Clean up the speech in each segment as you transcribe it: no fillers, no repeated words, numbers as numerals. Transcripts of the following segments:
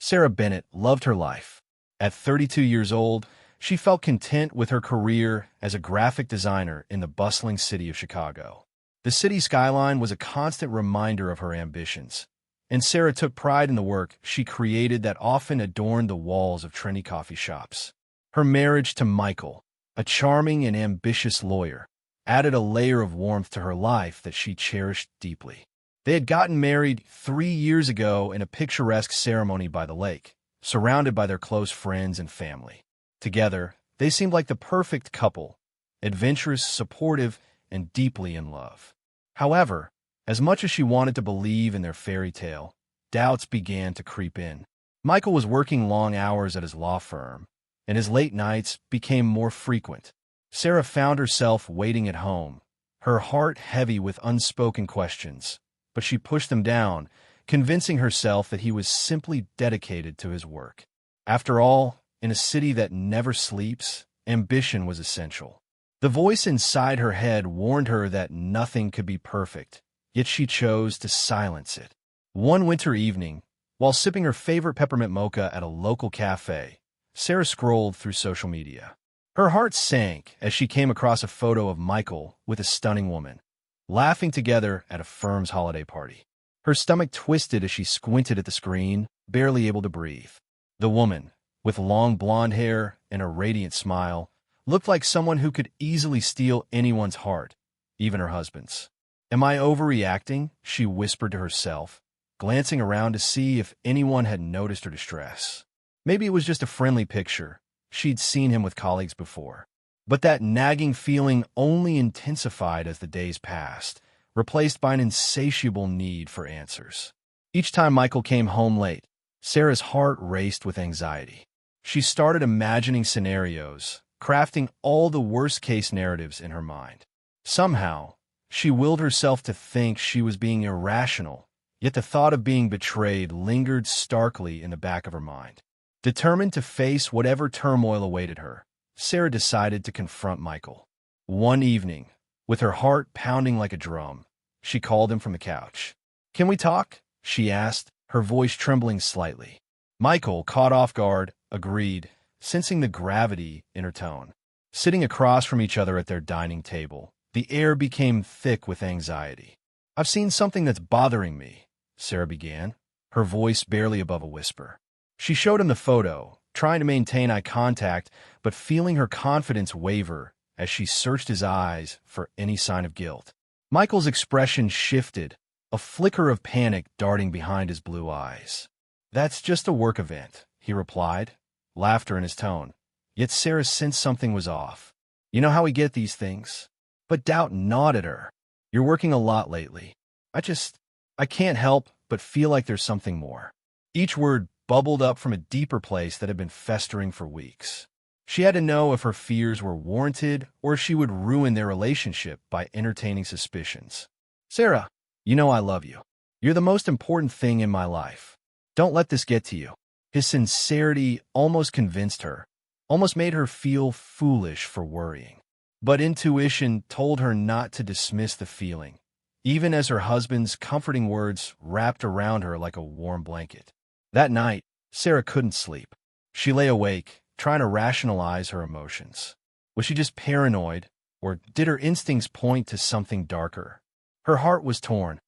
Sarah Bennett loved her life. At 32 years old, she felt content with her career as a graphic designer in the bustling city of Chicago. The city skyline was a constant reminder of her ambitions, and Sarah took pride in the work she created that often adorned the walls of trendy coffee shops. Her marriage to Michael, a charming and ambitious lawyer, added a layer of warmth to her life that she cherished deeply. They had gotten married 3 years ago in a picturesque ceremony by the lake, surrounded by their close friends and family. Together, they seemed like the perfect couple, adventurous, supportive, and deeply in love. However, as much as she wanted to believe in their fairy tale, doubts began to creep in. Michael was working long hours at his law firm, and his late nights became more frequent. Sarah found herself waiting at home, her heart heavy with unspoken questions, but she pushed them down, convincing herself that he was simply dedicated to his work. After all, in a city that never sleeps, ambition was essential. The voice inside her head warned her that nothing could be perfect, yet she chose to silence it. One winter evening, while sipping her favorite peppermint mocha at a local cafe, Sarah scrolled through social media. Her heart sank as she came across a photo of Michael with a stunning woman, laughing together at a firm's holiday party. Her stomach twisted as she squinted at the screen, barely able to breathe. The woman, with long blonde hair and a radiant smile, looked like someone who could easily steal anyone's heart, even her husband's. "Am I overreacting?" she whispered to herself, glancing around to see if anyone had noticed her distress. Maybe it was just a friendly picture. She'd seen him with colleagues before. But that nagging feeling only intensified as the days passed, replaced by an insatiable need for answers. Each time Michael came home late, Sarah's heart raced with anxiety. She started imagining scenarios, crafting all the worst-case narratives in her mind. Somehow, she willed herself to think she was being irrational, yet the thought of being betrayed lingered starkly in the back of her mind. Determined to face whatever turmoil awaited her, Sarah decided to confront Michael. One evening, with her heart pounding like a drum, she called him from the couch. "Can we talk?" she asked, her voice trembling slightly. Michael, caught off guard, agreed, sensing the gravity in her tone. Sitting across from each other at their dining table, the air became thick with anxiety. "I've seen something that's bothering me," Sarah began, her voice barely above a whisper. She showed him the photo, trying to maintain eye contact, but feeling her confidence waver as she searched his eyes for any sign of guilt. Michael's expression shifted, a flicker of panic darting behind his blue eyes. "That's just a work event," he replied, laughter in his tone. Yet Sarah sensed something was off. "You know how we get these things?" But doubt gnawed at her. "You're working a lot lately. I can't help but feel like there's something more." Each word bubbled up from a deeper place that had been festering for weeks. She had to know if her fears were warranted or if she would ruin their relationship by entertaining suspicions. "Sarah, you know I love you. You're the most important thing in my life. Don't let this get to you." His sincerity almost convinced her, almost made her feel foolish for worrying. But intuition told her not to dismiss the feeling, even as her husband's comforting words wrapped around her like a warm blanket. That night, Sarah couldn't sleep. She lay awake, trying to rationalize her emotions. Was she just paranoid, or did her instincts point to something darker? Her heart was torn.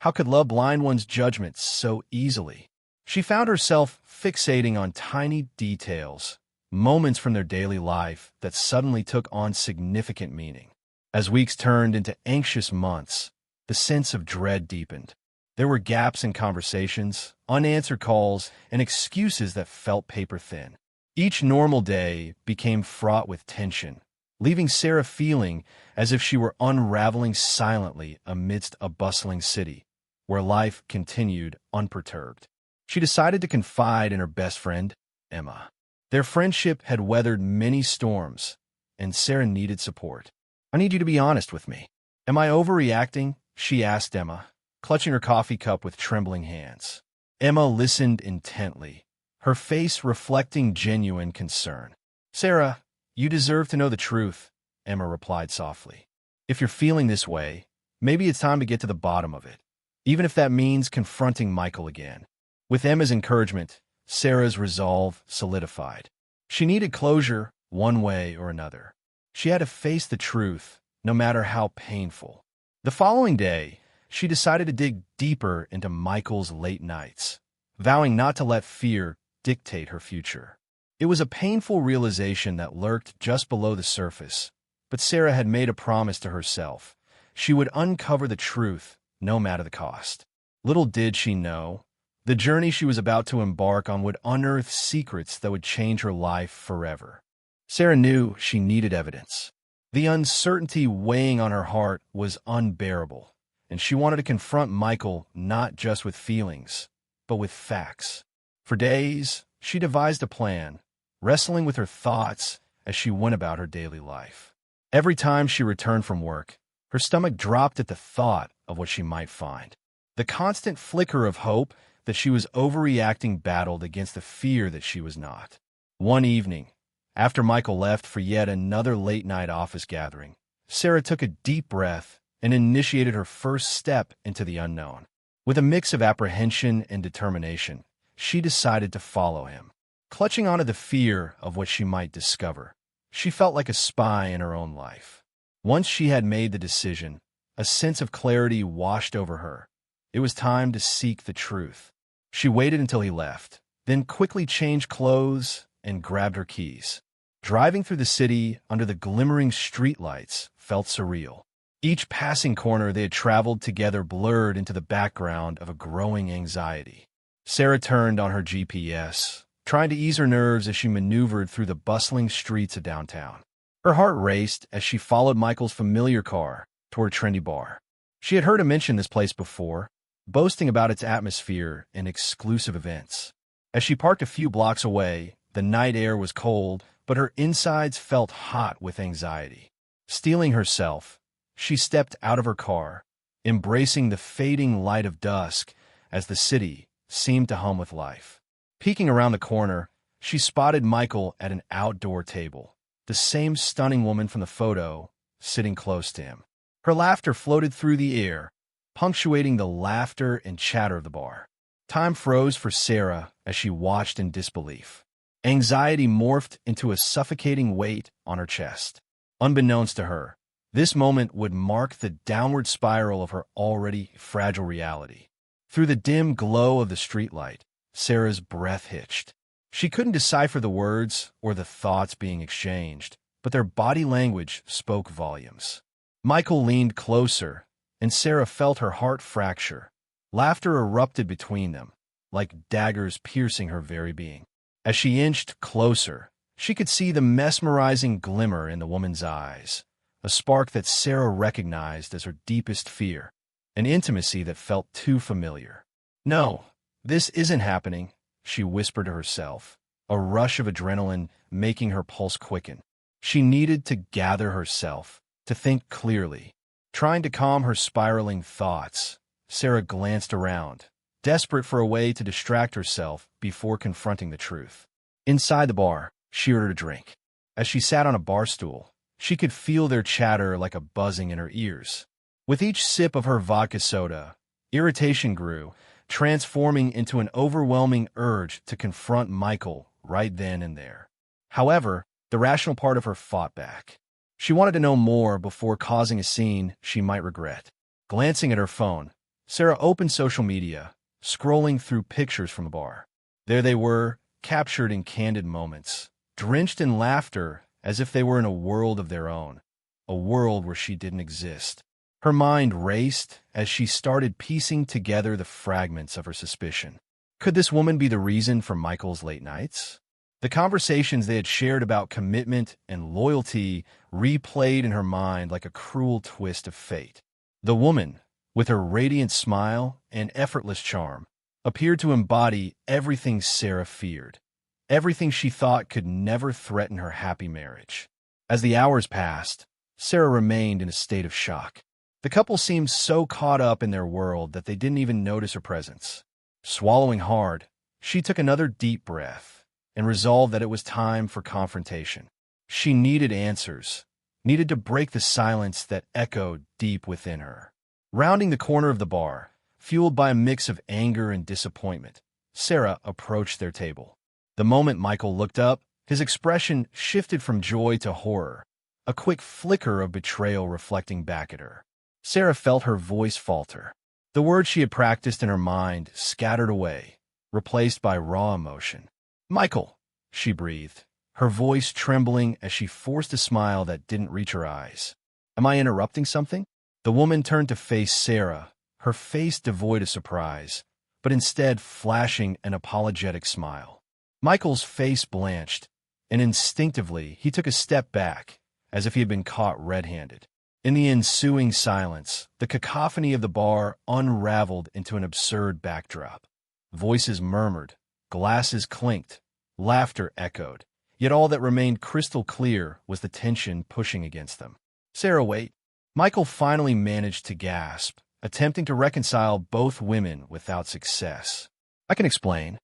How could love blind one's judgment so easily? She found herself fixating on tiny details, moments from their daily life that suddenly took on significant meaning. As weeks turned into anxious months, the sense of dread deepened. There were gaps in conversations, unanswered calls, and excuses that felt paper thin. Each normal day became fraught with tension, leaving Sarah feeling as if she were unraveling silently amidst a bustling city, where life continued unperturbed. She decided to confide in her best friend, Emma. Their friendship had weathered many storms, and Sarah needed support. "I need you to be honest with me. Am I overreacting?" she asked Emma, clutching her coffee cup with trembling hands. Emma listened intently, her face reflecting genuine concern. "Sarah, you deserve to know the truth," Emma replied softly. "If you're feeling this way, maybe it's time to get to the bottom of it, even if that means confronting Michael again." With Emma's encouragement, Sarah's resolve solidified. She needed closure one way or another. She had to face the truth, no matter how painful. The following day, she decided to dig deeper into Michael's late nights, vowing not to let fear dictate her future. It was a painful realization that lurked just below the surface, but Sarah had made a promise to herself. She would uncover the truth, no matter the cost. Little did she know, the journey she was about to embark on would unearth secrets that would change her life forever. Sarah knew she needed evidence. The uncertainty weighing on her heart was unbearable, and she wanted to confront Michael not just with feelings, but with facts. For days, she devised a plan, wrestling with her thoughts as she went about her daily life. Every time she returned from work, her stomach dropped at the thought of what she might find. The constant flicker of hope that she was overreacting battled against the fear that she was not. One evening, after Michael left for yet another late-night office gathering, Sarah took a deep breath and initiated her first step into the unknown. With a mix of apprehension and determination, she decided to follow him. Clutching onto the fear of what she might discover, she felt like a spy in her own life. Once she had made the decision, a sense of clarity washed over her. It was time to seek the truth. She waited until he left, then quickly changed clothes and grabbed her keys. Driving through the city under the glimmering streetlights felt surreal. Each passing corner they had traveled together blurred into the background of a growing anxiety. Sarah turned on her GPS, trying to ease her nerves as she maneuvered through the bustling streets of downtown. Her heart raced as she followed Michael's familiar car toward a trendy bar. She had heard him mention this place before, boasting about its atmosphere and exclusive events. As she parked a few blocks away, the night air was cold, but her insides felt hot with anxiety. Steeling herself, she stepped out of her car, embracing the fading light of dusk as the city seemed to hum with life. Peeking around the corner, she spotted Michael at an outdoor table, the same stunning woman from the photo sitting close to him. Her laughter floated through the air, punctuating the laughter and chatter of the bar. Time froze for Sarah as she watched in disbelief. Anxiety morphed into a suffocating weight on her chest. Unbeknownst to her, this moment would mark the downward spiral of her already fragile reality. Through the dim glow of the streetlight, Sarah's breath hitched. She couldn't decipher the words or the thoughts being exchanged, but their body language spoke volumes. Michael leaned closer, and Sarah felt her heart fracture. Laughter erupted between them, like daggers piercing her very being. As she inched closer, she could see the mesmerizing glimmer in the woman's eyes, a spark that Sarah recognized as her deepest fear, an intimacy that felt too familiar. "No, this isn't happening," she whispered to herself, a rush of adrenaline making her pulse quicken. She needed to gather herself, to think clearly. Trying to calm her spiraling thoughts, Sarah glanced around, desperate for a way to distract herself before confronting the truth. Inside the bar, she ordered a drink. As she sat on a bar stool, she could feel their chatter like a buzzing in her ears. With each sip of her vodka soda, irritation grew, transforming into an overwhelming urge to confront Michael right then and there. However, the rational part of her fought back. She wanted to know more before causing a scene she might regret. Glancing at her phone, Sarah opened social media, scrolling through pictures from the bar. There they were, captured in candid moments, drenched in laughter as if they were in a world of their own, a world where she didn't exist. Her mind raced as she started piecing together the fragments of her suspicion. Could this woman be the reason for Michael's late nights? The conversations they had shared about commitment and loyalty replayed in her mind like a cruel twist of fate. The woman, with her radiant smile and effortless charm, appeared to embody everything Sarah feared, everything she thought could never threaten her happy marriage. As the hours passed, Sarah remained in a state of shock. The couple seemed so caught up in their world that they didn't even notice her presence. Swallowing hard, she took another deep breath and resolved that it was time for confrontation. She needed answers, needed to break the silence that echoed deep within her. Rounding the corner of the bar, fueled by a mix of anger and disappointment, Sarah approached their table. The moment Michael looked up, his expression shifted from joy to horror, a quick flicker of betrayal reflecting back at her. Sarah felt her voice falter. The words she had practiced in her mind scattered away, replaced by raw emotion. "Michael," she breathed, her voice trembling as she forced a smile that didn't reach her eyes. "Am I interrupting something?" The woman turned to face Sarah, her face devoid of surprise, but instead flashing an apologetic smile. Michael's face blanched, and instinctively he took a step back, as if he had been caught red-handed. In the ensuing silence, the cacophony of the bar unraveled into an absurd backdrop. Voices murmured, glasses clinked, laughter echoed, yet all that remained crystal clear was the tension pushing against them. "Sarah, wait." Michael finally managed to gasp, attempting to reconcile both women without success. "I can explain."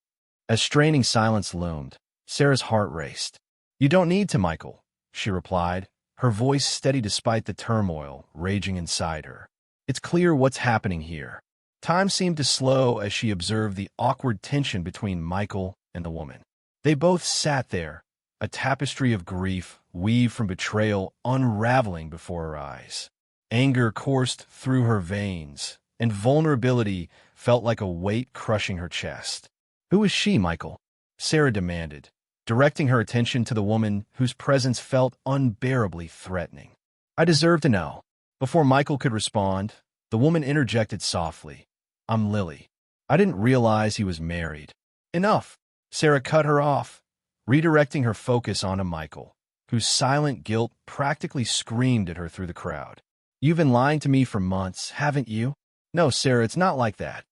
As straining silence loomed, Sarah's heart raced. "You don't need to, Michael," she replied, her voice steady despite the turmoil raging inside her. "It's clear what's happening here." Time seemed to slow as she observed the awkward tension between Michael and the woman. They both sat there, a tapestry of grief weaved from betrayal unraveling before her eyes. Anger coursed through her veins, and vulnerability felt like a weight crushing her chest. "Who is she, Michael?" Sarah demanded, directing her attention to the woman whose presence felt unbearably threatening. "I deserve to know." Before Michael could respond, the woman interjected softly. "I'm Lily. I didn't realize he was married." "Enough!" Sarah cut her off, redirecting her focus onto Michael, whose silent guilt practically screamed at her through the crowd. "You've been lying to me for months, haven't you?" "No, Sarah, it's not like that."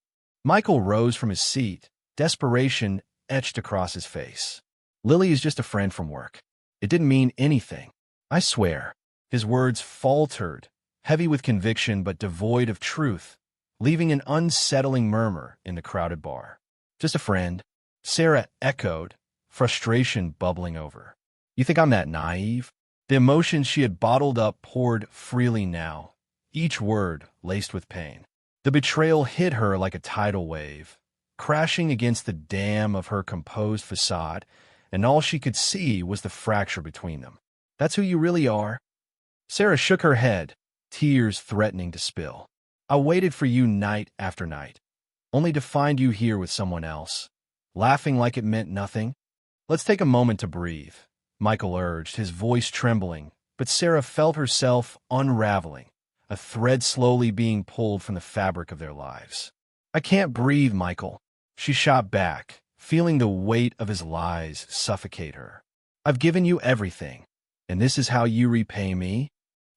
Michael rose from his seat, desperation etched across his face. "Lily is just a friend from work. It didn't mean anything. I swear." His words faltered, heavy with conviction but devoid of truth, leaving an unsettling murmur in the crowded bar. "Just a friend," Sarah echoed, frustration bubbling over. "You think I'm that naive?" The emotions she had bottled up poured freely now, each word laced with pain. The betrayal hit her like a tidal wave, crashing against the dam of her composed facade, and all she could see was the fracture between them. "That's who you really are?" Sarah shook her head, tears threatening to spill. "I waited for you night after night, only to find you here with someone else, laughing like it meant nothing." "Let's take a moment to breathe," Michael urged, his voice trembling, but Sarah felt herself unraveling, a thread slowly being pulled from the fabric of their lives. "I can't breathe, Michael." She shot back, feeling the weight of his lies suffocate her. "I've given you everything, and this is how you repay me?"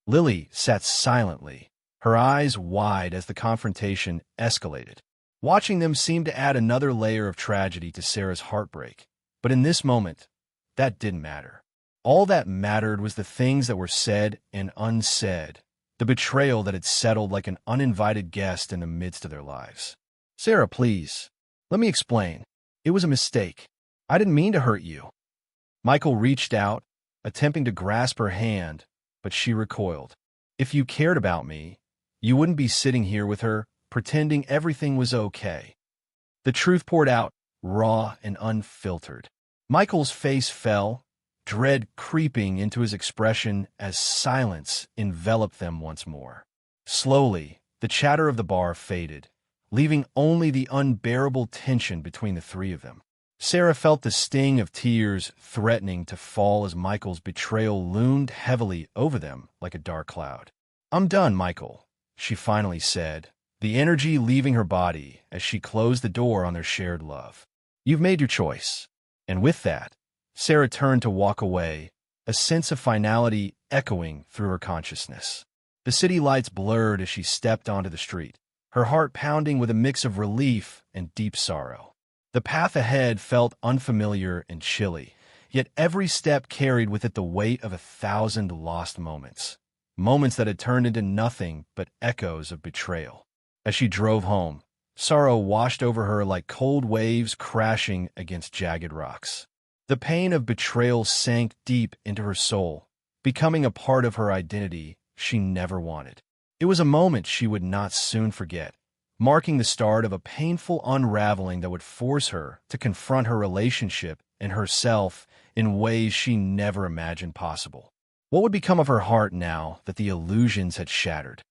Lily sat silently, her eyes wide as the confrontation escalated. Watching them seemed to add another layer of tragedy to Sarah's heartbreak, but in this moment, that didn't matter. All that mattered was the things that were said and unsaid, the betrayal that had settled like an uninvited guest in the midst of their lives. "Sarah, please, let me explain. It was a mistake. I didn't mean to hurt you." Michael reached out, attempting to grasp her hand, but she recoiled. "If you cared about me, you wouldn't be sitting here with her, pretending everything was okay." The truth poured out, raw and unfiltered. Michael's face fell, dread creeping into his expression as silence enveloped them once more. Slowly, the chatter of the bar faded, leaving only the unbearable tension between the three of them. Sarah felt the sting of tears threatening to fall as Michael's betrayal loomed heavily over them like a dark cloud. "I'm done, Michael," she finally said, the energy leaving her body as she closed the door on their shared love. "You've made your choice." And with that, Sarah turned to walk away, a sense of finality echoing through her consciousness. The city lights blurred as she stepped onto the street, her heart pounding with a mix of relief and deep sorrow. The path ahead felt unfamiliar and chilly, yet every step carried with it the weight of 1,000 lost moments, moments that had turned into nothing but echoes of betrayal. As she drove home, sorrow washed over her like cold waves crashing against jagged rocks. The pain of betrayal sank deep into her soul, becoming a part of her identity she never wanted. It was a moment she would not soon forget, marking the start of a painful unraveling that would force her to confront her relationship and herself in ways she never imagined possible. What would become of her heart now that the illusions had shattered?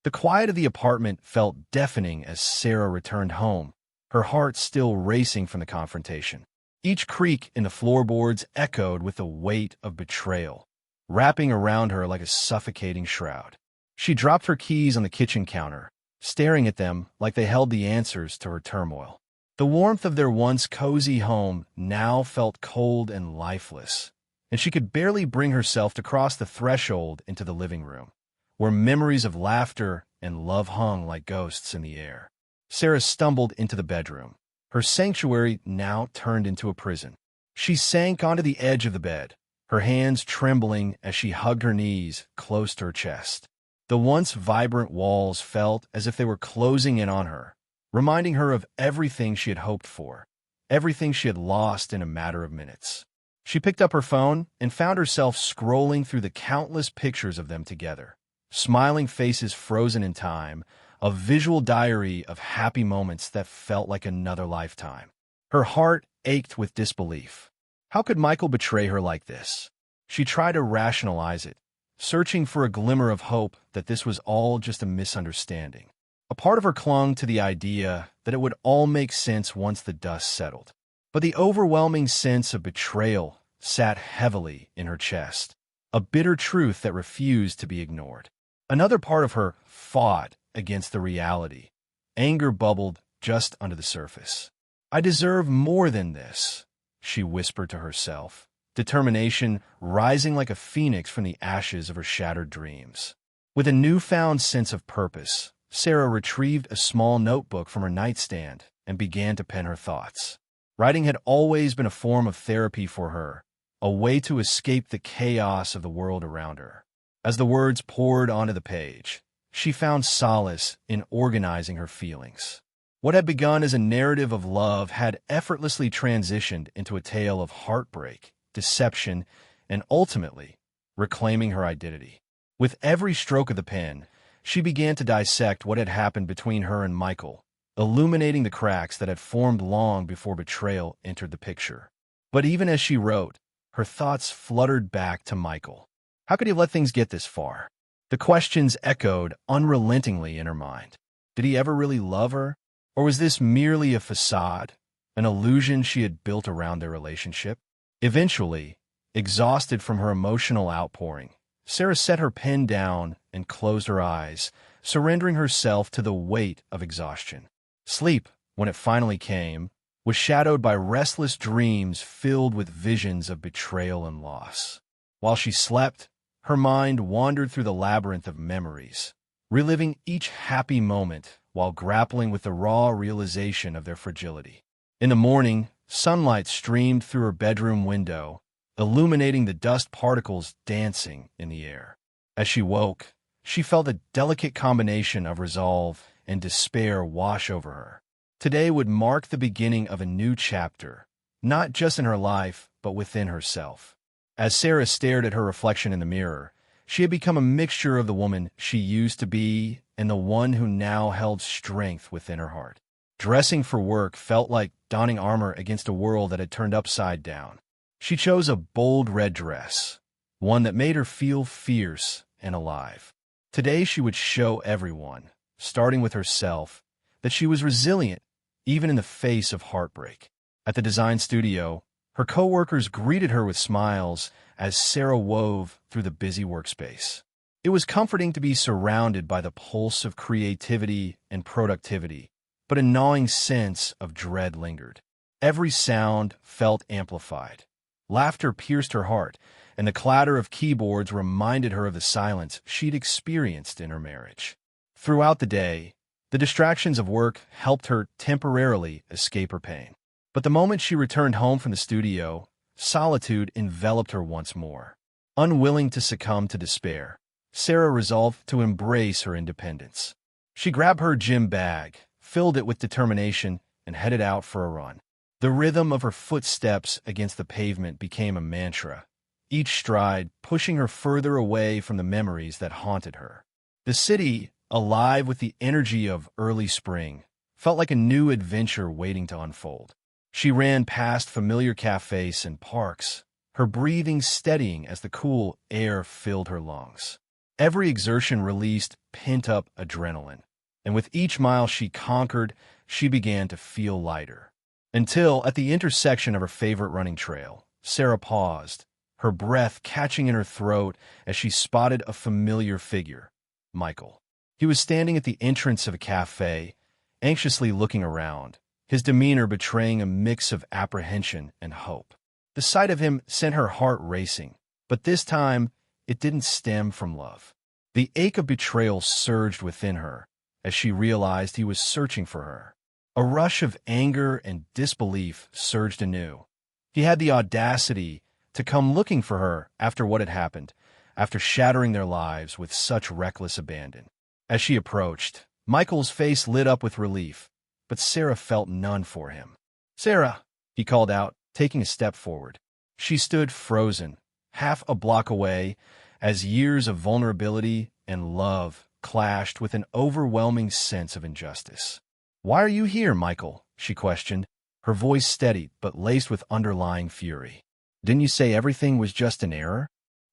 The quiet of the apartment felt deafening as Sarah returned home, her heart still racing from the confrontation. Each creak in the floorboards echoed with the weight of betrayal, wrapping around her like a suffocating shroud. She dropped her keys on the kitchen counter, staring at them like they held the answers to her turmoil. The warmth of their once cozy home now felt cold and lifeless, and she could barely bring herself to cross the threshold into the living room, where memories of laughter and love hung like ghosts in the air. Sarah stumbled into the bedroom, her sanctuary now turned into a prison. She sank onto the edge of the bed, her hands trembling as she hugged her knees close to her chest. The once vibrant walls felt as if they were closing in on her, reminding her of everything she had hoped for, everything she had lost in a matter of minutes. She picked up her phone and found herself scrolling through the countless pictures of them together, smiling faces frozen in time, a visual diary of happy moments that felt like another lifetime. Her heart ached with disbelief. How could Michael betray her like this? She tried to rationalize it, searching for a glimmer of hope that this was all just a misunderstanding. A part of her clung to the idea that it would all make sense once the dust settled. But the overwhelming sense of betrayal sat heavily in her chest, a bitter truth that refused to be ignored. Another part of her fought against the reality. Anger bubbled just under the surface. "I deserve more than this," she whispered to herself, determination rising like a phoenix from the ashes of her shattered dreams. With a newfound sense of purpose, Sarah retrieved a small notebook from her nightstand and began to pen her thoughts. Writing had always been a form of therapy for her, a way to escape the chaos of the world around her. As the words poured onto the page, she found solace in organizing her feelings. What had begun as a narrative of love had effortlessly transitioned into a tale of heartbreak, deception, and ultimately, reclaiming her identity. With every stroke of the pen, she began to dissect what had happened between her and Michael, illuminating the cracks that had formed long before betrayal entered the picture. But even as she wrote, her thoughts fluttered back to Michael. How could he let things get this far? The questions echoed unrelentingly in her mind. Did he ever really love her? Or was this merely a facade, an illusion she had built around their relationship? Eventually, exhausted from her emotional outpouring, Sarah set her pen down and closed her eyes, surrendering herself to the weight of exhaustion. Sleep, when it finally came, was shadowed by restless dreams filled with visions of betrayal and loss. While she slept, her mind wandered through the labyrinth of memories, reliving each happy moment while grappling with the raw realization of their fragility. In the morning, sunlight streamed through her bedroom window, illuminating the dust particles dancing in the air. As she woke, she felt a delicate combination of resolve and despair wash over her. Today would mark the beginning of a new chapter, not just in her life, but within herself. As Sarah stared at her reflection in the mirror, she had become a mixture of the woman she used to be and the one who now held strength within her heart. Dressing for work felt like donning armor against a world that had turned upside down. She chose a bold red dress, one that made her feel fierce and alive. Today she would show everyone, starting with herself, that she was resilient even in the face of heartbreak. At the design studio, her coworkers greeted her with smiles as Sarah wove through the busy workspace. It was comforting to be surrounded by the pulse of creativity and productivity, but a gnawing sense of dread lingered. Every sound felt amplified. Laughter pierced her heart, and the clatter of keyboards reminded her of the silence she'd experienced in her marriage. Throughout the day, the distractions of work helped her temporarily escape her pain. But the moment she returned home from the studio, solitude enveloped her once more. Unwilling to succumb to despair, Sarah resolved to embrace her independence. She grabbed her gym bag, filled it with determination, and headed out for a run. The rhythm of her footsteps against the pavement became a mantra, each stride pushing her further away from the memories that haunted her. The city, alive with the energy of early spring, felt like a new adventure waiting to unfold. She ran past familiar cafes and parks, her breathing steadying as the cool air filled her lungs. Every exertion released pent-up adrenaline, and with each mile she conquered, she began to feel lighter. Until, at the intersection of her favorite running trail, Sarah paused, her breath catching in her throat as she spotted a familiar figure, Michael. He was standing at the entrance of a cafe, anxiously looking around, his demeanor betraying a mix of apprehension and hope. The sight of him sent her heart racing, but this time it didn't stem from love. The ache of betrayal surged within her as she realized he was searching for her. A rush of anger and disbelief surged anew. He had the audacity to come looking for her after what had happened, after shattering their lives with such reckless abandon. As she approached, Michael's face lit up with relief, but Sarah felt none for him. "Sarah," he called out, taking a step forward. She stood frozen, half a block away, as years of vulnerability and love clashed with an overwhelming sense of injustice. "Why are you here, Michael?" she questioned, her voice steady but laced with underlying fury. "Didn't you say everything was just an error?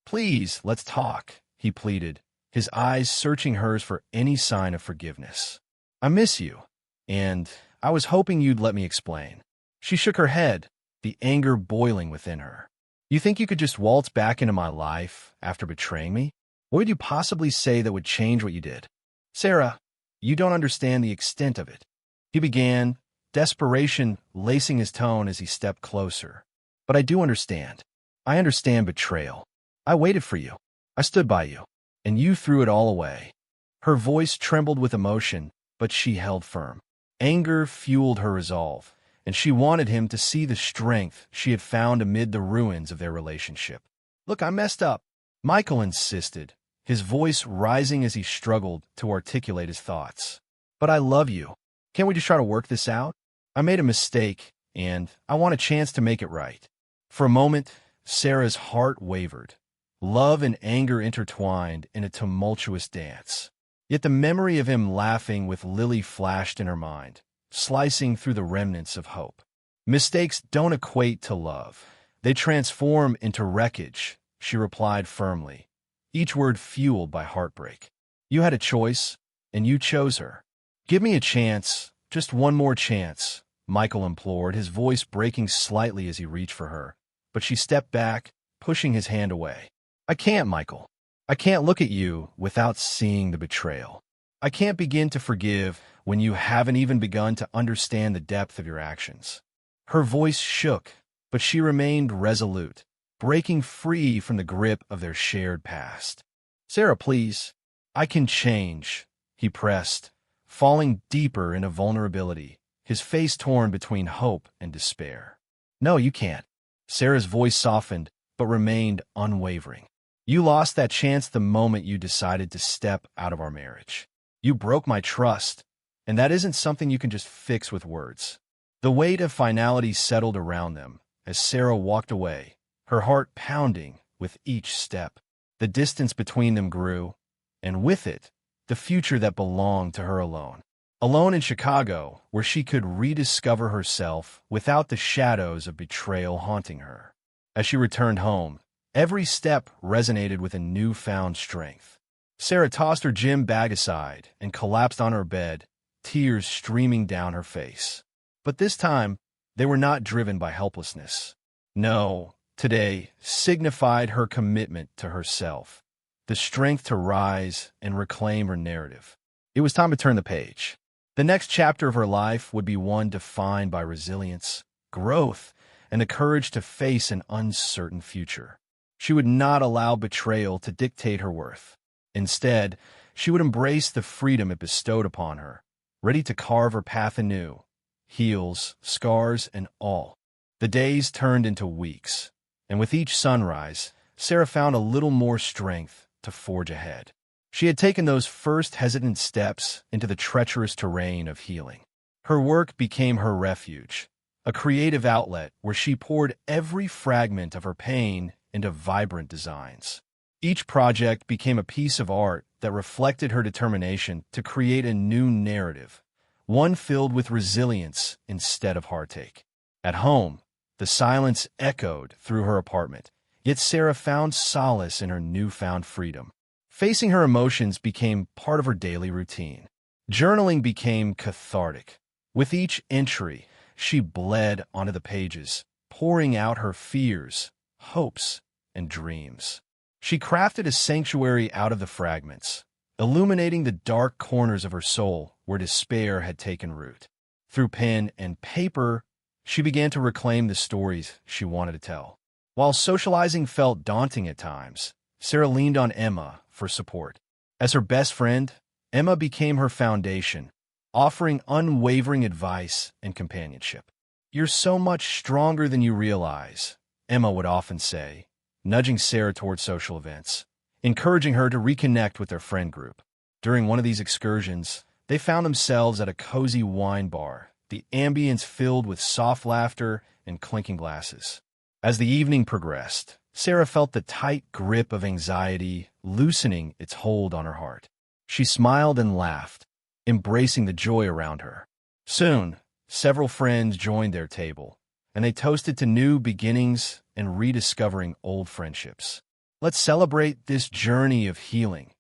Please, let's talk," he pleaded, his eyes searching hers for any sign of forgiveness. "I miss you, and I was hoping you'd let me explain." She shook her head, the anger boiling within her. "You think you could just waltz back into my life after betraying me? What would you possibly say that would change what you did?" "Sarah, you don't understand the extent of it," he began, desperation lacing his tone as he stepped closer. "But I do understand. I understand betrayal. I waited for you. I stood by you. And you threw it all away." Her voice trembled with emotion, but she held firm. Anger fueled her resolve, and she wanted him to see the strength she had found amid the ruins of their relationship. "Look, I messed up," Michael insisted, his voice rising as he struggled to articulate his thoughts. "But I love you. Can't we just try to work this out? I made a mistake, and I want a chance to make it right." For a moment, Sarah's heart wavered. Love and anger intertwined in a tumultuous dance. Yet the memory of him laughing with Lily flashed in her mind, slicing through the remnants of hope. "Mistakes don't equate to love. They transform into wreckage," she replied firmly, each word fueled by heartbreak. "You had a choice, and you chose her. Give me a chance, just one more chance," Michael implored, his voice breaking slightly as he reached for her. But she stepped back, pushing his hand away. "I can't, Michael. I can't look at you without seeing the betrayal. I can't begin to forgive when you haven't even begun to understand the depth of your actions." Her voice shook, but she remained resolute, breaking free from the grip of their shared past. "Sarah, please. I can change," he pressed, falling deeper into vulnerability, his face torn between hope and despair. "No, you can't." Sarah's voice softened, but remained unwavering. "You lost that chance the moment you decided to step out of our marriage. You broke my trust, and that isn't something you can just fix with words." The weight of finality settled around them as Sarah walked away, her heart pounding with each step. The distance between them grew, and with it, the future that belonged to her alone. Alone in Chicago, where she could rediscover herself without the shadows of betrayal haunting her. As she returned home, every step resonated with a newfound strength. Sarah tossed her gym bag aside and collapsed on her bed, tears streaming down her face. But this time, they were not driven by helplessness. No, today signified her commitment to herself, the strength to rise and reclaim her narrative. It was time to turn the page. The next chapter of her life would be one defined by resilience, growth, and the courage to face an uncertain future. She would not allow betrayal to dictate her worth. Instead, she would embrace the freedom it bestowed upon her, ready to carve her path anew, heels, scars, and all. The days turned into weeks, and with each sunrise, Sarah found a little more strength to forge ahead. She had taken those first hesitant steps into the treacherous terrain of healing. Her work became her refuge, a creative outlet where she poured every fragment of her pain into vibrant designs. Each project became a piece of art that reflected her determination to create a new narrative, one filled with resilience instead of heartache. At home, the silence echoed through her apartment, yet Sarah found solace in her newfound freedom. Facing her emotions became part of her daily routine. Journaling became cathartic. With each entry, she bled onto the pages, pouring out her fears, hopes, and dreams. She crafted a sanctuary out of the fragments, illuminating the dark corners of her soul where despair had taken root. Through pen and paper, she began to reclaim the stories she wanted to tell. While socializing felt daunting at times, Sarah leaned on Emma for support. As her best friend, Emma became her foundation, offering unwavering advice and companionship. "You're so much stronger than you realize," Emma would often say, nudging Sarah toward social events, encouraging her to reconnect with their friend group. During one of these excursions, they found themselves at a cozy wine bar, the ambience filled with soft laughter and clinking glasses. As the evening progressed, Sarah felt the tight grip of anxiety loosening its hold on her heart. She smiled and laughed, embracing the joy around her. Soon, several friends joined their table, and they toasted to new beginnings and rediscovering old friendships. "Let's celebrate this journey of healing,"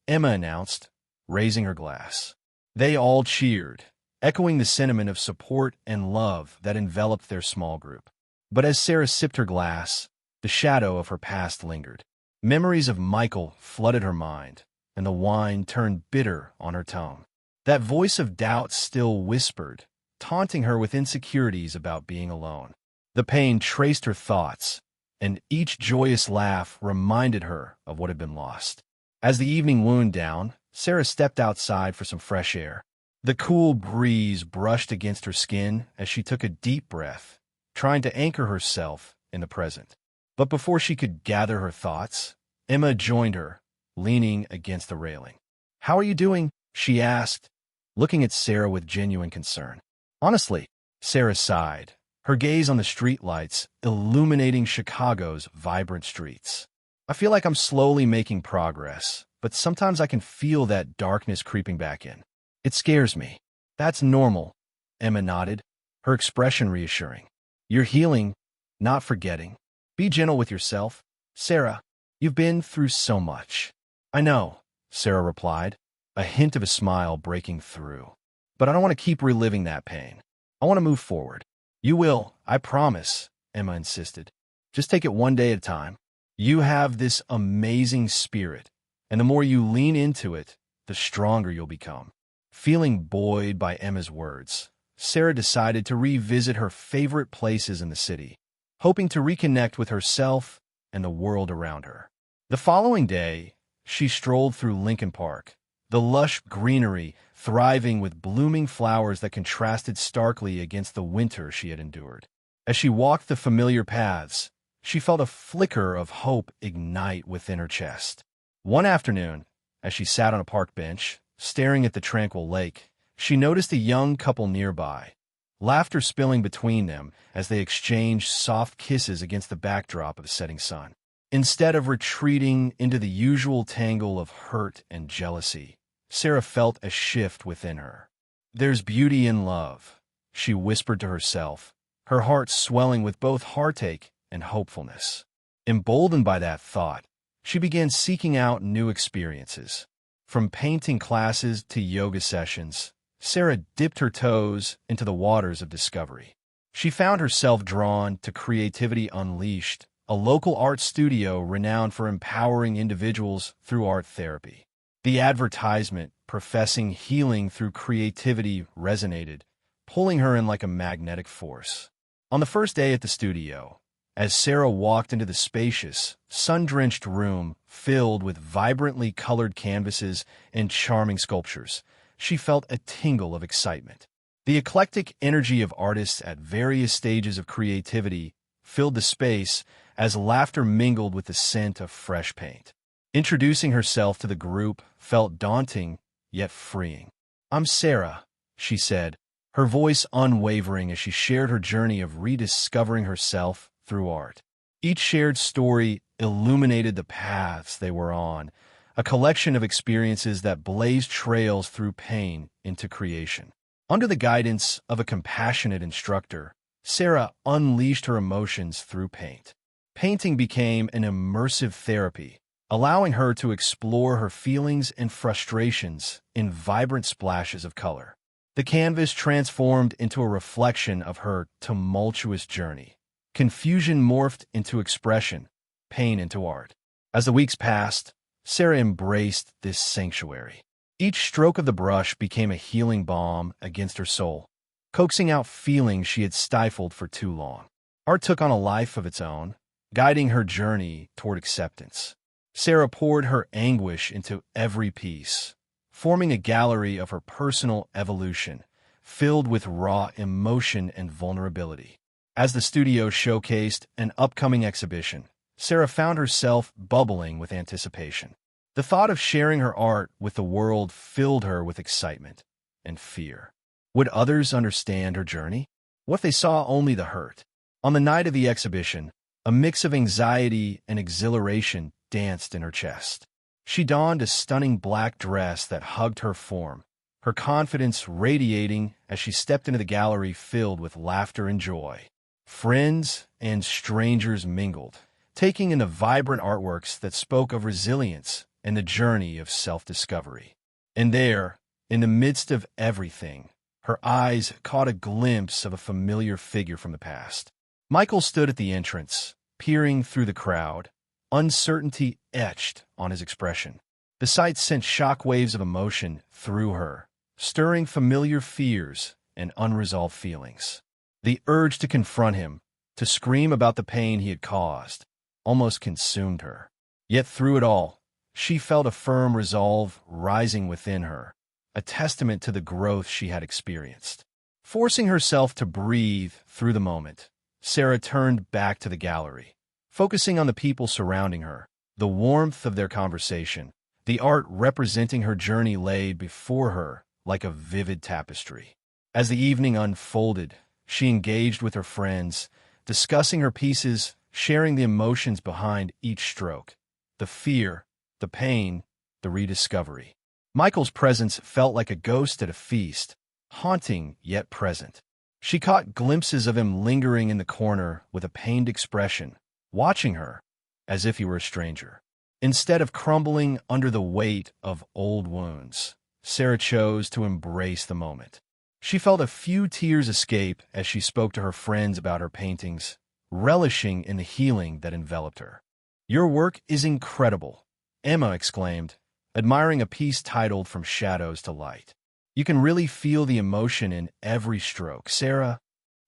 Emma announced, raising her glass. They all cheered, echoing the sentiment of support and love that enveloped their small group. But as Sarah sipped her glass, the shadow of her past lingered. Memories of Michael flooded her mind, and the wine turned bitter on her tongue. That voice of doubt still whispered, taunting her with insecurities about being alone. The pain traced her thoughts, and each joyous laugh reminded her of what had been lost. As the evening wound down, Sarah stepped outside for some fresh air. The cool breeze brushed against her skin as she took a deep breath, trying to anchor herself in the present. But before she could gather her thoughts, Emma joined her, leaning against the railing. "How are you doing?" she asked, looking at Sarah with genuine concern. "Honestly," Sarah sighed, her gaze on the streetlights illuminating Chicago's vibrant streets. "I feel like I'm slowly making progress, but sometimes I can feel that darkness creeping back in. It scares me." "That's normal," Emma nodded, her expression reassuring. "You're healing, not forgetting. Be gentle with yourself. Sarah, you've been through so much." "I know," Sarah replied, a hint of a smile breaking through. "But I don't want to keep reliving that pain. I want to move forward." "You will, I promise," Emma insisted. "Just take it one day at a time. You have this amazing spirit, and the more you lean into it, the stronger you'll become." Feeling buoyed by Emma's words, Sarah decided to revisit her favorite places in the city, hoping to reconnect with herself and the world around her. The following day, she strolled through Lincoln Park, the lush greenery thriving with blooming flowers that contrasted starkly against the winter she had endured. As she walked the familiar paths, she felt a flicker of hope ignite within her chest. One afternoon, as she sat on a park bench, staring at the tranquil lake, she noticed a young couple nearby, laughter spilling between them as they exchanged soft kisses against the backdrop of the setting sun. Instead of retreating into the usual tangle of hurt and jealousy, Sarah felt a shift within her. "There's beauty in love," she whispered to herself, her heart swelling with both heartache and hopefulness. Emboldened by that thought, she began seeking out new experiences. From painting classes to yoga sessions, Sarah dipped her toes into the waters of discovery. She found herself drawn to Creativity Unleashed, a local art studio renowned for empowering individuals through art therapy. The advertisement professing healing through creativity resonated, pulling her in like a magnetic force. On the first day at the studio, as Sarah walked into the spacious, sun-drenched room filled with vibrantly colored canvases and charming sculptures, she felt a tingle of excitement. The eclectic energy of artists at various stages of creativity filled the space as laughter mingled with the scent of fresh paint. Introducing herself to the group felt daunting, yet freeing. "I'm Sarah," she said, her voice unwavering as she shared her journey of rediscovering herself through art. Each shared story illuminated the paths they were on, a collection of experiences that blaze trails through pain into creation. Under the guidance of a compassionate instructor, Sarah unleashed her emotions through paint. Painting became an immersive therapy, allowing her to explore her feelings and frustrations in vibrant splashes of color. The canvas transformed into a reflection of her tumultuous journey. Confusion morphed into expression, pain into art. As the weeks passed, Sarah embraced this sanctuary. Each stroke of the brush became a healing balm against her soul, coaxing out feelings she had stifled for too long. Art took on a life of its own, guiding her journey toward acceptance. Sarah poured her anguish into every piece, forming a gallery of her personal evolution, filled with raw emotion and vulnerability. As the studio showcased an upcoming exhibition, Sarah found herself bubbling with anticipation. The thought of sharing her art with the world filled her with excitement and fear. Would others understand her journey? What if they saw only the hurt? On the night of the exhibition, a mix of anxiety and exhilaration danced in her chest. She donned a stunning black dress that hugged her form, her confidence radiating as she stepped into the gallery filled with laughter and joy. Friends and strangers mingled, taking in the vibrant artworks that spoke of resilience and the journey of self-discovery. And there, in the midst of everything, her eyes caught a glimpse of a familiar figure from the past. Michael stood at the entrance, peering through the crowd, uncertainty etched on his expression. The sight sent shockwaves of emotion through her, stirring familiar fears and unresolved feelings. The urge to confront him, to scream about the pain he had caused, almost consumed her. Yet through it all, she felt a firm resolve rising within her, a testament to the growth she had experienced. Forcing herself to breathe through the moment, Sarah turned back to the gallery, focusing on the people surrounding her, the warmth of their conversation, the art representing her journey laid before her like a vivid tapestry. As the evening unfolded, she engaged with her friends, discussing her pieces, sharing the emotions behind each stroke, the fear, the pain, the rediscovery. Michael's presence felt like a ghost at a feast, haunting yet present. She caught glimpses of him lingering in the corner with a pained expression, watching her as if he were a stranger. Instead of crumbling under the weight of old wounds, Sarah chose to embrace the moment. She felt a few tears escape as she spoke to her friends about her paintings, relishing in the healing that enveloped her. "Your work is incredible," Emma exclaimed, admiring a piece titled From Shadows to Light. "You can really feel the emotion in every stroke, Sarah."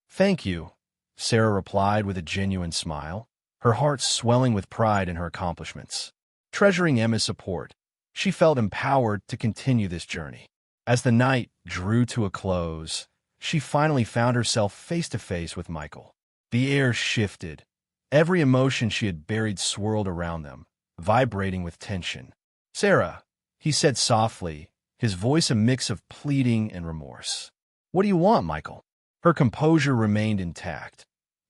"Thank you," Sarah replied with a genuine smile, her heart swelling with pride in her accomplishments. Treasuring Emma's support, she felt empowered to continue this journey. As the night drew to a close, she finally found herself face to face with Michael. The air shifted. Every emotion she had buried swirled around them, vibrating with tension. "Sarah," he said softly, his voice a mix of pleading and remorse. "What do you want, Michael?" Her composure remained intact,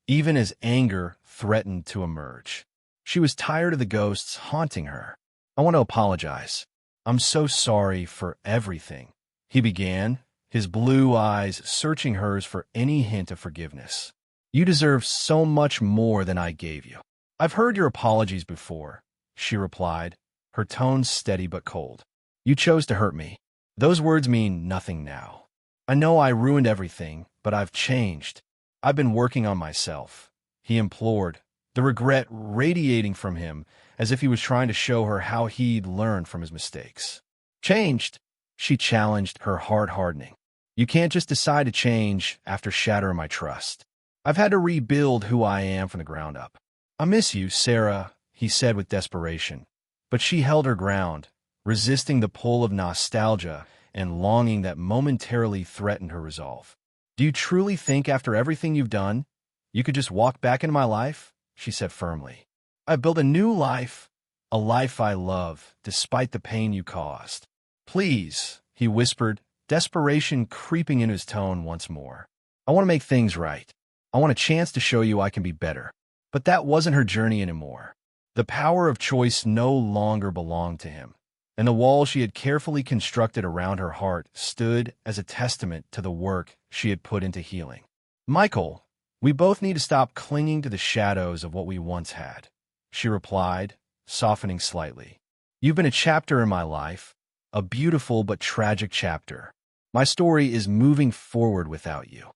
even as anger threatened to emerge. She was tired of the ghosts haunting her. "I want to apologize. I'm so sorry for everything," he began, his blue eyes searching hers for any hint of forgiveness. "You deserve so much more than I gave you." "I've heard your apologies before," she replied, her tone steady but cold. "You chose to hurt me. Those words mean nothing now. I know I ruined everything, but I've changed. I've been working on myself," he implored, the regret radiating from him as if he was trying to show her how he'd learned from his mistakes. "Changed?" she challenged, her heart hardening. "You can't just decide to change after shattering my trust. I've had to rebuild who I am from the ground up." "I miss you, Sarah," he said with desperation, but she held her ground, resisting the pull of nostalgia and longing that momentarily threatened her resolve. "Do you truly think after everything you've done, you could just walk back into my life?" she said firmly. "I've built a new life, a life I love, despite the pain you caused." "Please," he whispered, desperation creeping into his tone once more. "I want to make things right. I want a chance to show you I can be better." But that wasn't her journey anymore. The power of choice no longer belonged to him. and the wall she had carefully constructed around her heart stood as a testament to the work she had put into healing. "Michael, we both need to stop clinging to the shadows of what we once had," she replied, softening slightly. "You've been a chapter in my life, a beautiful but tragic chapter. My story is moving forward without you."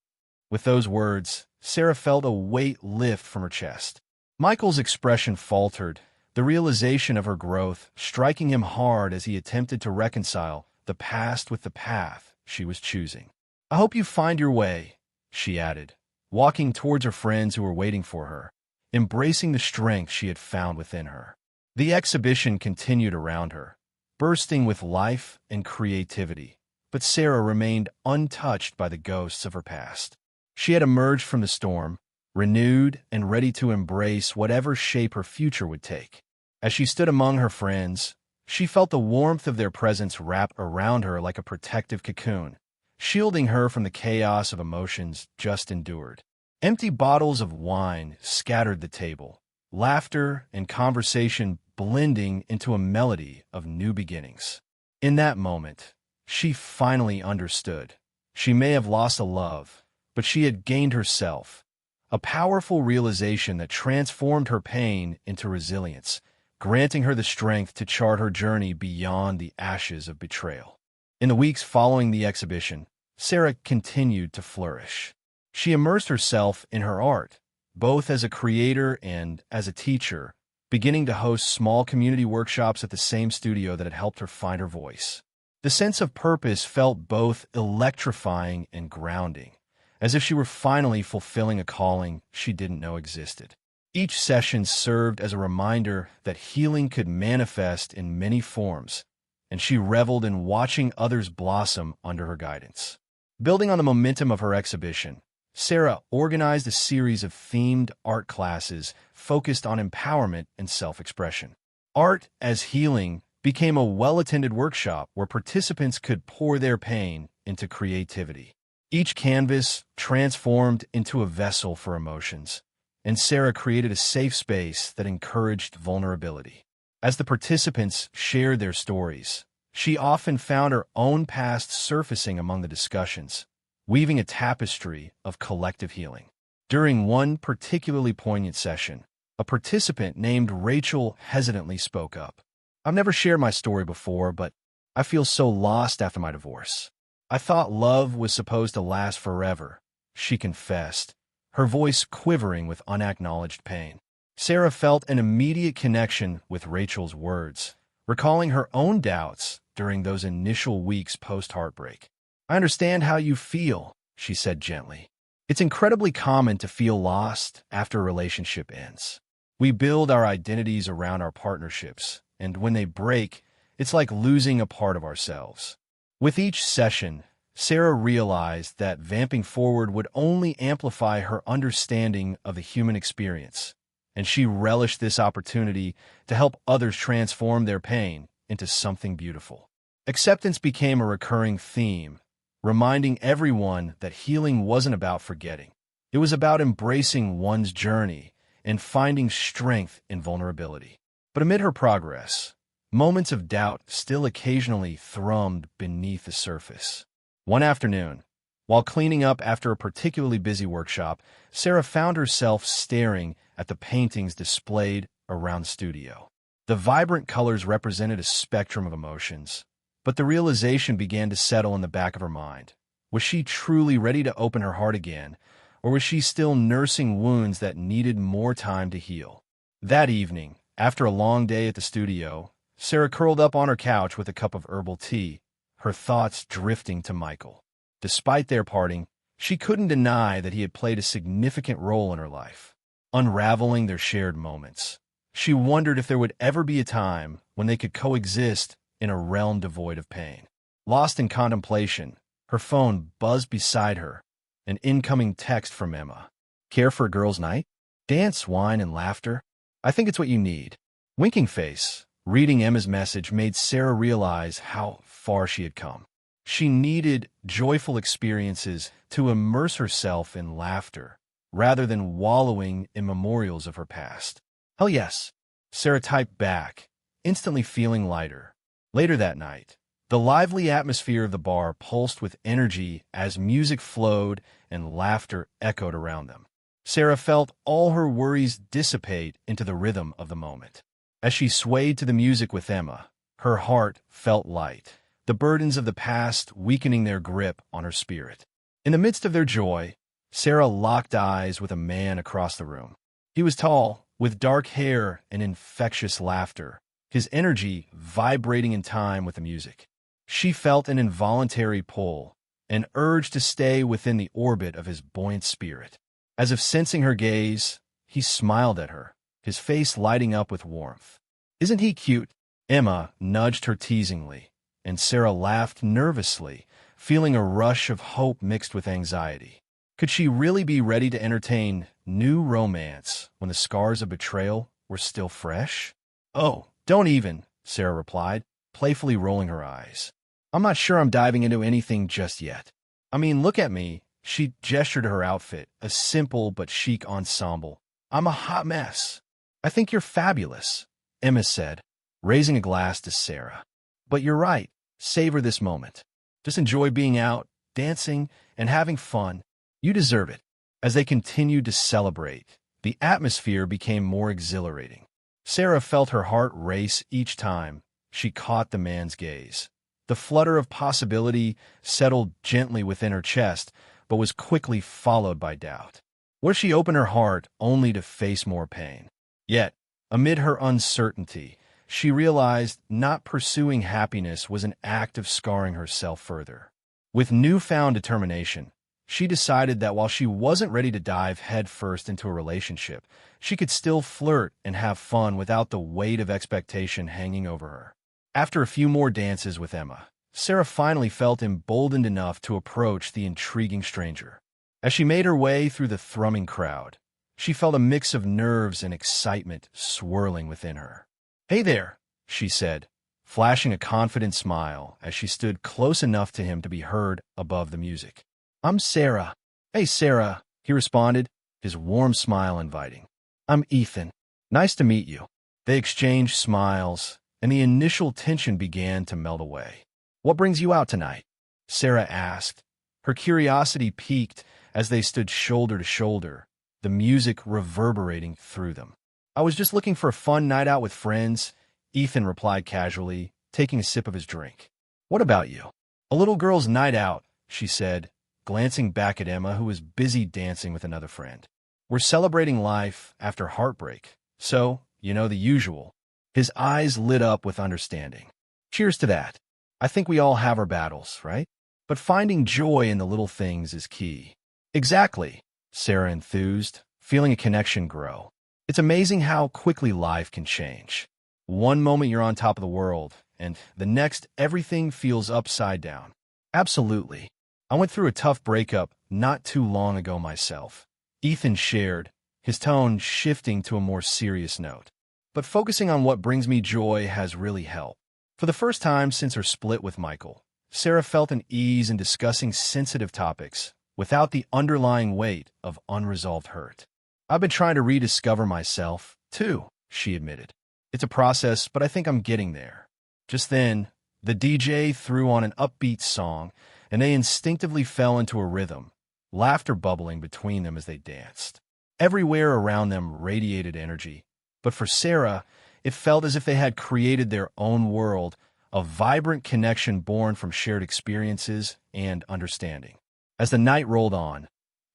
With those words, Sarah felt a weight lift from her chest. Michael's expression faltered, the realization of her growth striking him hard as he attempted to reconcile the past with the path she was choosing. "I hope you find your way," she added, walking towards her friends who were waiting for her, embracing the strength she had found within her. The exhibition continued around her, bursting with life and creativity, but Sarah remained untouched by the ghosts of her past. She had emerged from the storm, renewed and ready to embrace whatever shape her future would take. As she stood among her friends, she felt the warmth of their presence wrap around her like a protective cocoon, shielding her from the chaos of emotions just endured. Empty bottles of wine scattered the table, laughter and conversation blending into a melody of new beginnings. In that moment, she finally understood. She may have lost a love, but she had gained herself, a powerful realization that transformed her pain into resilience, granting her the strength to chart her journey beyond the ashes of betrayal. In the weeks following the exhibition, Sarah continued to flourish. She immersed herself in her art, both as a creator and as a teacher, beginning to host small community workshops at the same studio that had helped her find her voice. The sense of purpose felt both electrifying and grounding, as if she were finally fulfilling a calling she didn't know existed. Each session served as a reminder that healing could manifest in many forms, and she reveled in watching others blossom under her guidance. Building on the momentum of her exhibition, Sarah organized a series of themed art classes focused on empowerment and self-expression. Art as Healing became a well-attended workshop where participants could pour their pain into creativity. Each canvas transformed into a vessel for emotions, and Sarah created a safe space that encouraged vulnerability. As the participants shared their stories, she often found her own past surfacing among the discussions, weaving a tapestry of collective healing. During one particularly poignant session, a participant named Rachel hesitantly spoke up. "I've never shared my story before, but I feel so lost after my divorce. I thought love was supposed to last forever," she confessed, her voice quivering with unacknowledged pain. Sarah felt an immediate connection with Rachel's words, recalling her own doubts during those initial weeks post-heartbreak. "I understand how you feel," she said gently. "It's incredibly common to feel lost after a relationship ends. We build our identities around our partnerships, and when they break, it's like losing a part of ourselves." With each session, Sarah realized that vamping forward would only amplify her understanding of the human experience, and she relished this opportunity to help others transform their pain into something beautiful. Acceptance became a recurring theme, reminding everyone that healing wasn't about forgetting. It was about embracing one's journey and finding strength in vulnerability. But amid her progress, moments of doubt still occasionally thrummed beneath the surface. One afternoon, while cleaning up after a particularly busy workshop, Sarah found herself staring at the paintings displayed around the studio. The vibrant colors represented a spectrum of emotions, but the realization began to settle in the back of her mind. Was she truly ready to open her heart again, or was she still nursing wounds that needed more time to heal? That evening, after a long day at the studio, Sarah curled up on her couch with a cup of herbal tea, her thoughts drifting to Michael. Despite their parting, she couldn't deny that he had played a significant role in her life. Unraveling their shared moments, she wondered if there would ever be a time when they could coexist in a realm devoid of pain. Lost in contemplation, her phone buzzed beside her, an incoming text from Emma. "Care for a girls' night? Dance, wine, and laughter? I think it's what you need." Winking face, reading Emma's message made Sarah realize how far she had come. She needed joyful experiences to immerse herself in laughter, rather than wallowing in memorials of her past. "Hell yes," Sarah typed back, instantly feeling lighter. Later that night, the lively atmosphere of the bar pulsed with energy as music flowed and laughter echoed around them. Sarah felt all her worries dissipate into the rhythm of the moment. As she swayed to the music with Emma, her heart felt light, the burdens of the past weakening their grip on her spirit. In the midst of their joy, Sarah locked eyes with a man across the room. He was tall, with dark hair and infectious laughter, his energy vibrating in time with the music. She felt an involuntary pull, an urge to stay within the orbit of his buoyant spirit. As if sensing her gaze, he smiled at her, his face lighting up with warmth. "Isn't he cute?" Emma nudged her teasingly, and Sarah laughed nervously, feeling a rush of hope mixed with anxiety. Could she really be ready to entertain new romance when the scars of betrayal were still fresh? "Oh, don't even," Sarah replied, playfully rolling her eyes. "I'm not sure I'm diving into anything just yet. I mean, look at me." She gestured to her outfit, a simple but chic ensemble. "I'm a hot mess." "I think you're fabulous," Emma said, raising a glass to Sarah. "But you're right. Savor this moment. Just enjoy being out, dancing, and having fun. You deserve it." As they continued to celebrate, the atmosphere became more exhilarating. Sarah felt her heart race each time she caught the man's gaze. The flutter of possibility settled gently within her chest, but was quickly followed by doubt. What if she opened her heart only to face more pain? Yet, amid her uncertainty, she realized not pursuing happiness was an act of scarring herself further. With newfound determination, she decided that while she wasn't ready to dive headfirst into a relationship, she could still flirt and have fun without the weight of expectation hanging over her. After a few more dances with Emma, Sarah finally felt emboldened enough to approach the intriguing stranger. As she made her way through the thrumming crowd, she felt a mix of nerves and excitement swirling within her. "Hey there," she said, flashing a confident smile as she stood close enough to him to be heard above the music. "I'm Sarah." "Hey, Sarah," he responded, his warm smile inviting. "I'm Ethan. Nice to meet you." They exchanged smiles, and the initial tension began to melt away. "What brings you out tonight?" Sarah asked. Her curiosity piqued as they stood shoulder to shoulder, the music reverberating through them. "I was just looking for a fun night out with friends," Ethan replied casually, taking a sip of his drink. "What about you?" "A little girl's night out," she said, glancing back at Emma, who was busy dancing with another friend. "We're celebrating life after heartbreak, so, the usual." His eyes lit up with understanding. "Cheers to that. I think we all have our battles, right? But finding joy in the little things is key." "Exactly," Sarah enthused, feeling a connection grow. "It's amazing how quickly life can change. One moment you're on top of the world, and the next everything feels upside down." "Absolutely. I went through a tough breakup not too long ago myself," Ethan shared, his tone shifting to a more serious note. "But focusing on what brings me joy has really helped." For the first time since her split with Michael, Sarah felt an ease in discussing sensitive topics without the underlying weight of unresolved hurt. "I've been trying to rediscover myself, too," she admitted. "It's a process, but I think I'm getting there." Just then, the DJ threw on an upbeat song, and they instinctively fell into a rhythm, laughter bubbling between them as they danced. Everywhere around them radiated energy, but for Sarah, it felt as if they had created their own world, a vibrant connection born from shared experiences and understanding. As the night rolled on,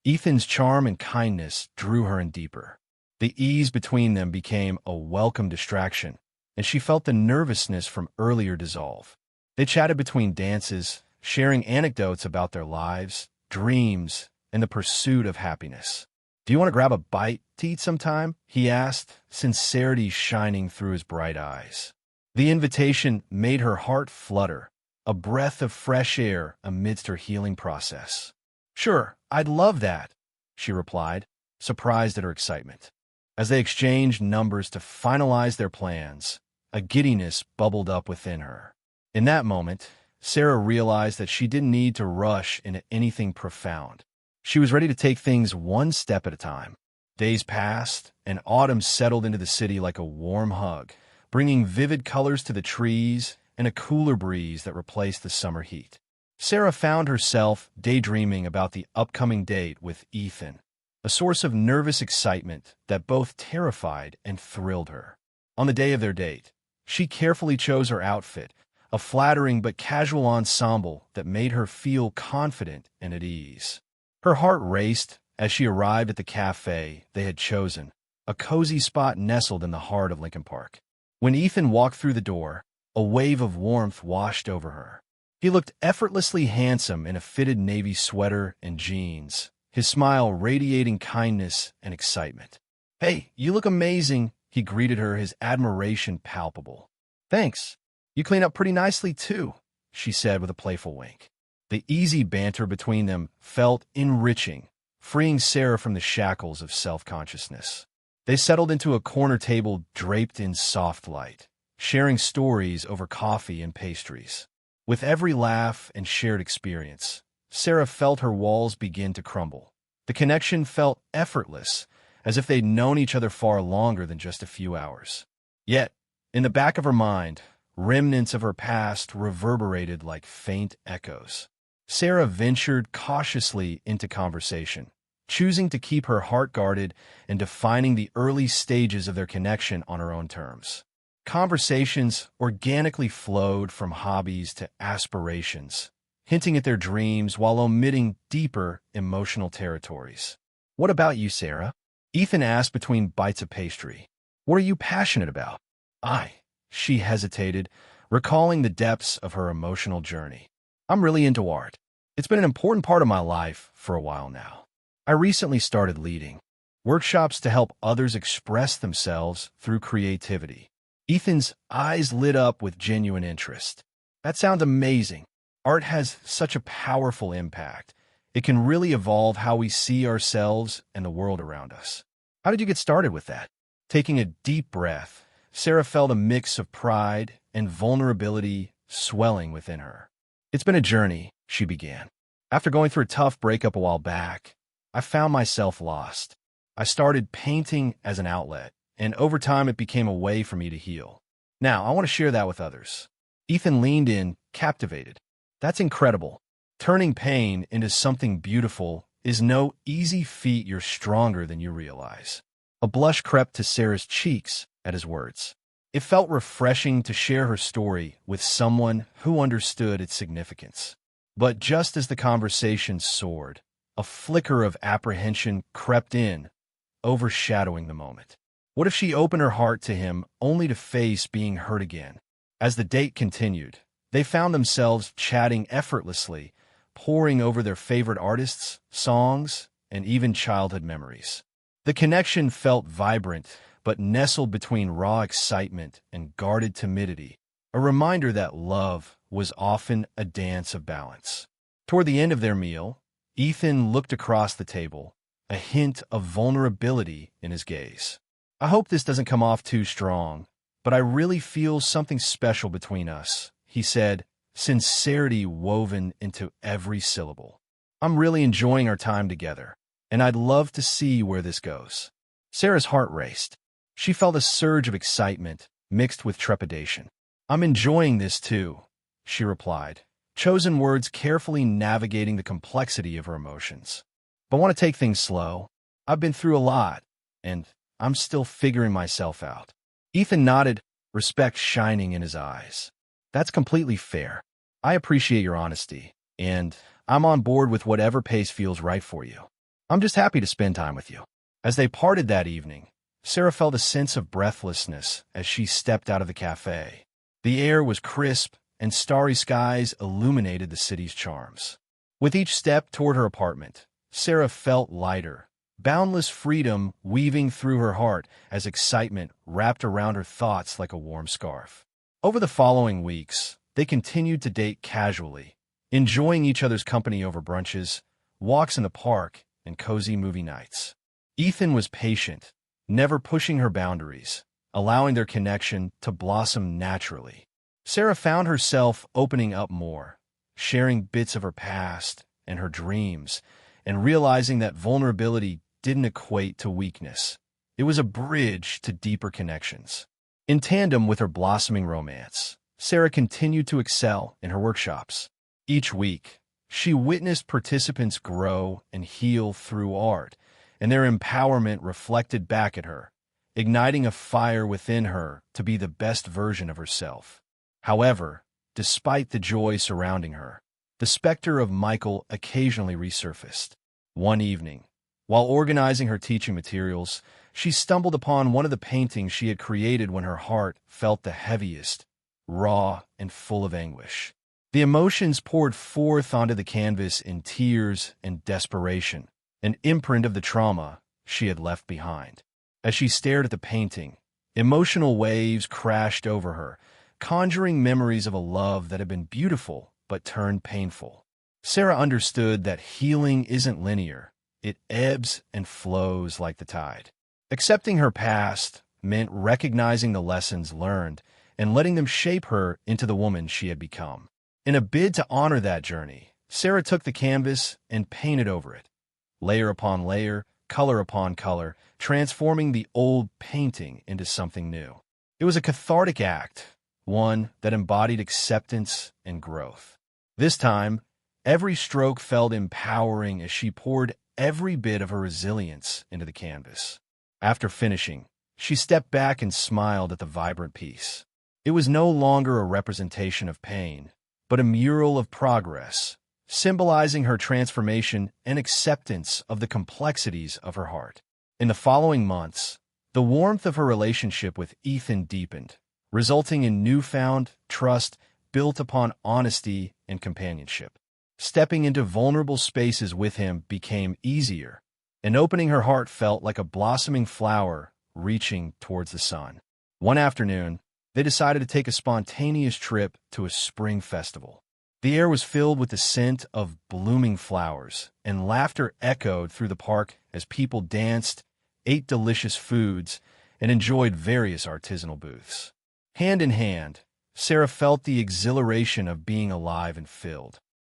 Ethan's charm and kindness drew her in deeper. The ease between them became a welcome distraction, and she felt the nervousness from earlier dissolve. They chatted between dances, sharing anecdotes about their lives, dreams, and the pursuit of happiness. "Do you want to grab a bite to eat sometime?" he asked, sincerity shining through his bright eyes. The invitation made her heart flutter, a breath of fresh air amidst her healing process. "Sure, I'd love that," she replied, surprised at her excitement. As they exchanged numbers to finalize their plans, a giddiness bubbled up within her. In that moment, Sarah realized that she didn't need to rush into anything profound. She was ready to take things one step at a time. Days passed, and autumn settled into the city like a warm hug, bringing vivid colors to the trees and a cooler breeze that replaced the summer heat. Sarah found herself daydreaming about the upcoming date with Ethan, a source of nervous excitement that both terrified and thrilled her. On the day of their date, she carefully chose her outfit, a flattering but casual ensemble that made her feel confident and at ease. Her heart raced as she arrived at the cafe they had chosen, a cozy spot nestled in the heart of Lincoln Park. When Ethan walked through the door, a wave of warmth washed over her. He looked effortlessly handsome in a fitted navy sweater and jeans, his smile radiating kindness and excitement. "Hey, you look amazing," he greeted her, his admiration palpable. "Thanks. You clean up pretty nicely, too," she said with a playful wink. The easy banter between them felt enriching, freeing Sarah from the shackles of self-consciousness. They settled into a corner table draped in soft light, sharing stories over coffee and pastries. With every laugh and shared experience, Sarah felt her walls begin to crumble. The connection felt effortless, as if they'd known each other far longer than just a few hours. Yet, in the back of her mind, remnants of her past reverberated like faint echoes. Sarah ventured cautiously into conversation, choosing to keep her heart guarded and defining the early stages of their connection on her own terms. Conversations organically flowed from hobbies to aspirations, hinting at their dreams while omitting deeper emotional territories. "What about you, Sarah?" Ethan asked between bites of pastry. "What are you passionate about?" She hesitated, recalling the depths of her emotional journey. "I'm really into art. It's been an important part of my life for a while now. I recently started leading workshops to help others express themselves through creativity." Ethan's eyes lit up with genuine interest. "That sounds amazing. Art has such a powerful impact. It can really evolve how we see ourselves and the world around us. How did you get started with that?" Taking a deep breath, Sarah felt a mix of pride and vulnerability swelling within her. "It's been a journey," she began. "After going through a tough breakup a while back, I found myself lost. I started painting as an outlet, and over time it became a way for me to heal. Now, I want to share that with others." Ethan leaned in, captivated. "That's incredible. Turning pain into something beautiful is no easy feat. You're stronger than you realize." A blush crept to Sarah's cheeks at his words. It felt refreshing to share her story with someone who understood its significance. But just as the conversation soared, a flicker of apprehension crept in, overshadowing the moment. What if she opened her heart to him only to face being hurt again? As the date continued, they found themselves chatting effortlessly, poring over their favorite artists, songs, and even childhood memories. The connection felt vibrant, but nestled between raw excitement and guarded timidity, a reminder that love was often a dance of balance. Toward the end of their meal, Ethan looked across the table, a hint of vulnerability in his gaze. "I hope this doesn't come off too strong, but I really feel something special between us," he said, sincerity woven into every syllable. "I'm really enjoying our time together, and I'd love to see where this goes." Sarah's heart raced. She felt a surge of excitement mixed with trepidation. "I'm enjoying this too," she replied, chosen words carefully navigating the complexity of her emotions. "But I want to take things slow. I've been through a lot, and I'm still figuring myself out." Ethan nodded, respect shining in his eyes. "That's completely fair. I appreciate your honesty, and I'm on board with whatever pace feels right for you. I'm just happy to spend time with you." As they parted that evening, Sarah felt a sense of breathlessness as she stepped out of the cafe. The air was crisp, and starry skies illuminated the city's charms. With each step toward her apartment, Sarah felt lighter, boundless freedom weaving through her heart as excitement wrapped around her thoughts like a warm scarf. Over the following weeks, they continued to date casually, enjoying each other's company over brunches, walks in the park, and cozy movie nights. Ethan was patient, never pushing her boundaries, allowing their connection to blossom naturally. Sarah found herself opening up more, sharing bits of her past and her dreams, and realizing that vulnerability didn't equate to weakness. It was a bridge to deeper connections. In tandem with her blossoming romance, Sarah continued to excel in her workshops. Each week, she witnessed participants grow and heal through art, and their empowerment reflected back at her, igniting a fire within her to be the best version of herself. However, despite the joy surrounding her, the specter of Michael occasionally resurfaced. One evening, while organizing her teaching materials, she stumbled upon one of the paintings she had created when her heart felt the heaviest, raw and full of anguish. The emotions poured forth onto the canvas in tears and desperation, an imprint of the trauma she had left behind. As she stared at the painting, emotional waves crashed over her, conjuring memories of a love that had been beautiful but turned painful. Sarah understood that healing isn't linear. It ebbs and flows like the tide. Accepting her past meant recognizing the lessons learned and letting them shape her into the woman she had become. In a bid to honor that journey, Sarah took the canvas and painted over it, layer upon layer, color upon color, transforming the old painting into something new. It was a cathartic act, one that embodied acceptance and growth. This time, every stroke felt empowering as she poured every bit of her resilience into the canvas. After finishing, she stepped back and smiled at the vibrant piece. It was no longer a representation of pain, but a mural of progress, symbolizing her transformation and acceptance of the complexities of her heart. In the following months, the warmth of her relationship with Ethan deepened, resulting in newfound trust built upon honesty and companionship. Stepping into vulnerable spaces with him became easier, and opening her heart felt like a blossoming flower reaching towards the sun. One afternoon, they decided to take a spontaneous trip to a spring festival. The air was filled with the scent of blooming flowers, and laughter echoed through the park as people danced, ate delicious foods, and enjoyed various artisanal booths. Hand in hand, Sarah felt the exhilaration of being alive and filled.